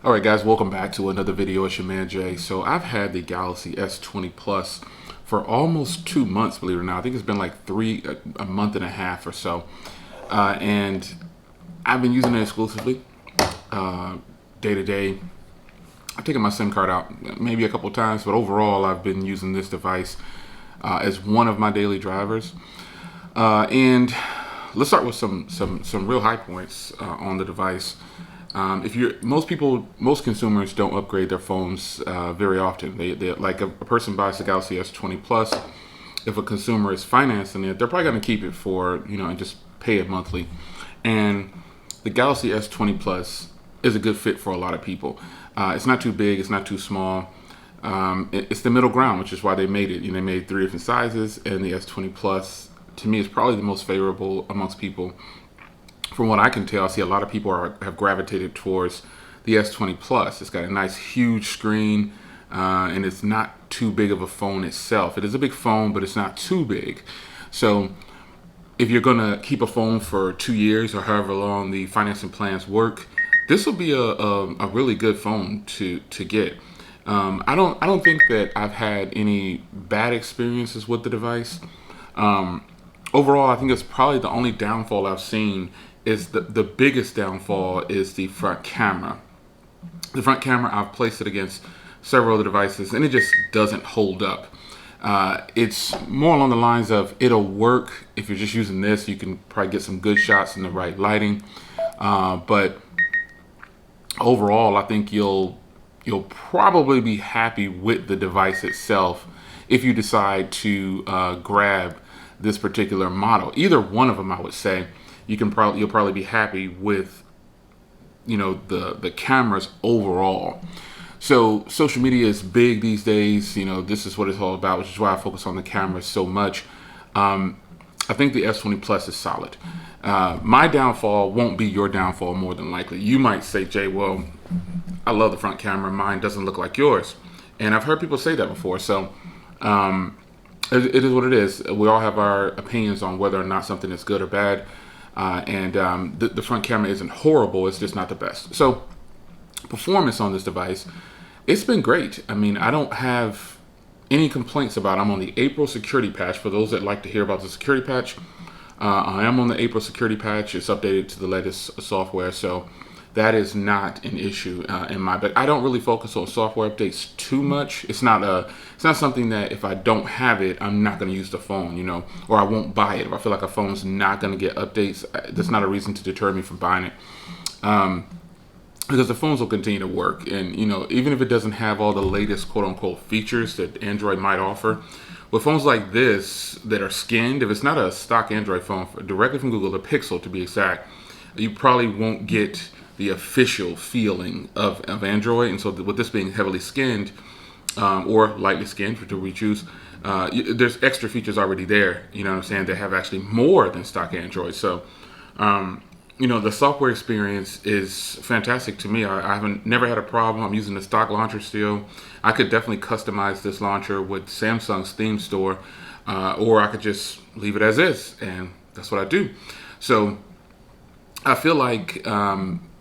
All right, guys, welcome back to another video. It's your man Jay. So I've had the Galaxy S20 Plus for almost 2 months, believe it or not. I think it's been like a month and a half or so, and I've been using it exclusively, day to day. I've taken my SIM card out maybe a couple times, but overall, I've been using this device as one of my daily drivers. And let's start with some real high points on the device. If you're most consumers don't upgrade their phones very often. They like a person buys the Galaxy S20 Plus. If a consumer is financing it, they're probably going to keep it for and just pay it monthly. And the Galaxy S20 Plus is a good fit for a lot of people. It's not too big. It's not too small. It's the middle ground, which is why they made it. They made three different sizes, and the S20 Plus to me is probably the most favorable amongst people. From what I can tell, I see a lot of people have gravitated towards the S20 Plus. It's got a nice huge screen, and it's not too big of a phone itself. It is a big phone, but it's not too big. So if you're gonna keep a phone for 2 years or however long the financing plans work, this will be a really good phone to get. I don't think that I've had any bad experiences with the device. Overall, I think it's probably the only downfall I've seen is the biggest downfall is the front camera. The front camera, I've placed it against several other devices, and it just doesn't hold up. It's more along the lines of it'll work if you're just using this. You can probably get some good shots in the right lighting, but overall, I think you'll probably be happy with the device itself if you decide to grab this particular model. Either one of them, I would say, you'll probably be happy with the cameras overall. So social media is big these days. This is what it's all about, which is why I focus on the cameras so much. I think the S20 Plus is solid. My downfall won't be your downfall, more than likely. You might say, Jay, well, I love the front camera. Mine doesn't look like yours. And I've heard people say that before. So it is what it is. We all have our opinions on whether or not something is good or bad. The front camera isn't horrible. It's just not the best. So performance on this device, it's been great. I mean, I don't have any complaints about it. I'm on the April security patch. For those that like to hear about the security patch, I am on the April security patch. It's updated to the latest software. So that is not an issue but I don't really focus on software updates too much. It's not something that if I don't have it, I'm not going to use the phone, or I won't buy it. If I feel like a phone's not going to get updates, that's not a reason to deter me from buying it. Because the phones will continue to work, and even if it doesn't have all the latest quote unquote features that Android might offer, with phones like this that are skinned, if it's not a stock Android phone directly from Google, the Pixel to be exact, you probably won't get the official feeling of Android. And so with this being heavily skinned or lightly skinned, whichever we choose, there's extra features already there, what I'm saying, that have actually more than stock Android. So the software experience is fantastic to me. I haven't never had a problem. I'm using the stock launcher still. I could definitely customize this launcher with Samsung's theme store, or I could just leave it as is, and that's what I do. So I feel like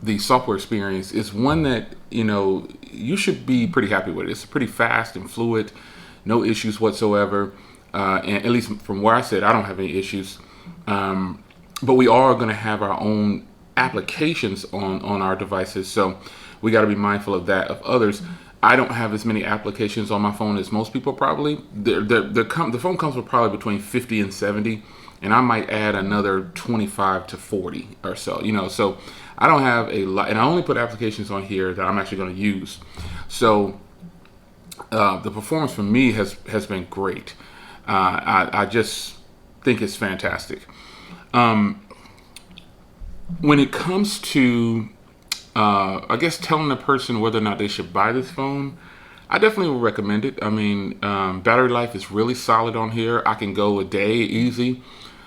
the software experience is one that you should be pretty happy with. It's pretty fast and fluid, no issues whatsoever. And at least from where I sit, I don't have any issues. But we are going to have our own applications on our devices, so we got to be mindful of that. Of others, I don't have as many applications on my phone as most people probably. The phone comes with probably between 50 and 70. And I might add another 25 to 40 or so, So I don't have a lot, and I only put applications on here that I'm actually going to use. So the performance for me has been great. I just think it's fantastic. When it comes to, I guess, telling a person whether or not they should buy this phone, I definitely would recommend it. I mean, battery life is really solid on here. I can go a day easy.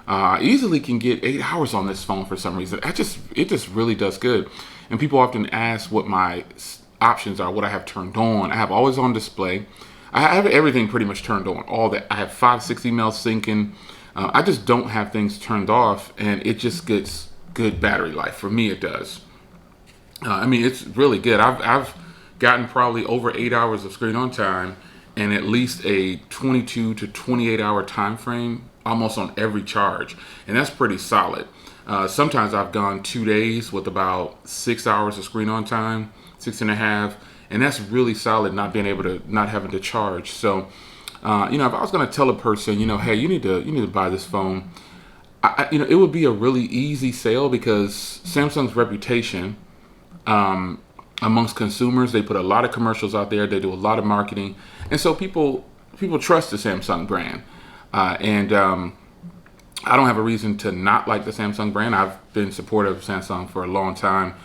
I easily can get 8 hours on this phone for some reason. It just really does good. And people often ask what my options are, what I have turned on. I have always on display. I have everything pretty much turned on. All that. I have 5-6 emails syncing. I just don't have things turned off, and it just gets good battery life. For me, it does. I mean, it's really good. I've gotten probably over 8 hours of screen on time and at least a 22 to 28 hour time frame almost on every charge. And that's pretty solid. Sometimes I've gone 2 days with about 6 hours of screen on time, 6.5. And that's really solid, not being able to, not having to charge. So, if I was going to tell a person, hey, you need to buy this phone, it would be a really easy sale because Samsung's reputation amongst consumers, they put a lot of commercials out there. They do a lot of marketing, and so people trust the Samsung brand. And I don't have a reason to not like the Samsung brand. I've been supportive of Samsung for a long time,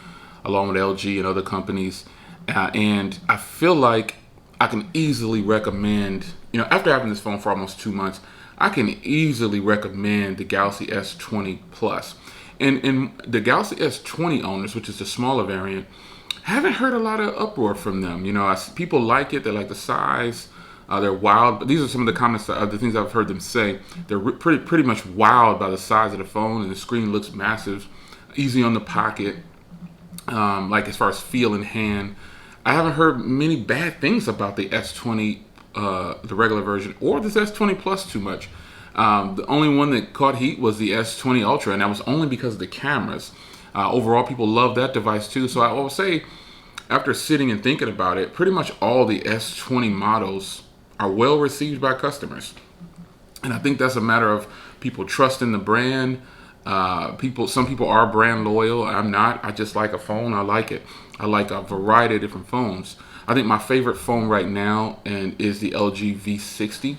along with LG and other companies. And I feel like I can easily recommend, after having this phone for almost 2 months, I can easily recommend the Galaxy S20 Plus. And the Galaxy S20 owners, which is the smaller variant, haven't heard a lot of uproar from them. People like it. They like the size. They're wild. But these are some of the comments, the things I've heard them say. They're pretty much wild by the size of the phone, and the screen looks massive, easy on the pocket, like as far as feel in hand. I haven't heard many bad things about the S20, the regular version, or this S20 Plus too much. The only one that caught heat was the S20 Ultra, and that was only because of the cameras. Overall, people love that device too. So I will say, after sitting and thinking about it, pretty much all the S20 models are well received by customers. And I think that's a matter of people trusting the brand. Some people are brand loyal. I'm not. I just like a phone. I like it. I like a variety of different phones. I think my favorite phone right now is the LG V60.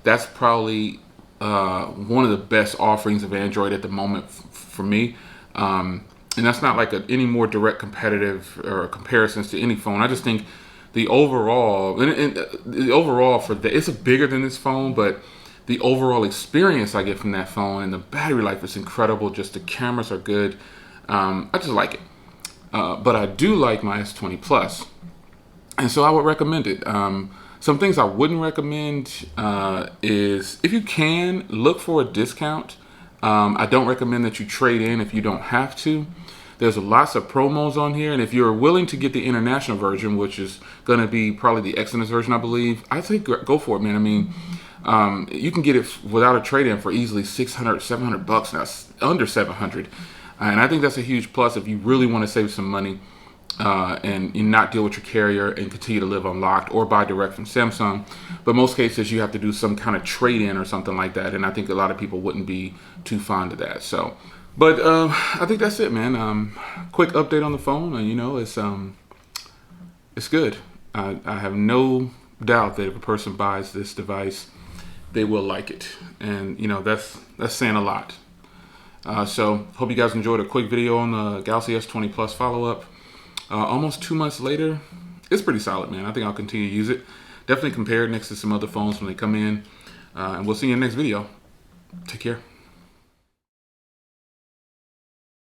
That's probably one of the best offerings of Android at the moment for me. And that's not like any more direct competitive or comparisons to any phone. I just think the overall, and the overall it's bigger than this phone, but the overall experience I get from that phone and the battery life is incredible. Just the cameras are good. I just like it. But I do like my S20 Plus, and so I would recommend it. Some things I wouldn't recommend is, if you can, look for a discount. I don't recommend that you trade in if you don't have to. There's lots of promos on here, and if you're willing to get the international version, which is going to be probably the Exynos version, I believe, I think go for it, man. I mean, you can get it without a trade-in for easily $600, $700 now, under $700, and I think that's a huge plus if you really want to save some money and not deal with your carrier and continue to live unlocked or buy direct from Samsung. But most cases, you have to do some kind of trade-in or something like that, and I think a lot of people wouldn't be too fond of that. So. But I think that's it, man. Quick update on the phone. It's good. I have no doubt that if a person buys this device, they will like it, and that's saying a lot. So hope you guys enjoyed a quick video on the Galaxy S20 Plus follow-up. Almost 2 months later, it's pretty solid, man. I think I'll continue to use it. Definitely compare it next to some other phones when they come in, and we'll see you in the next video. Take care.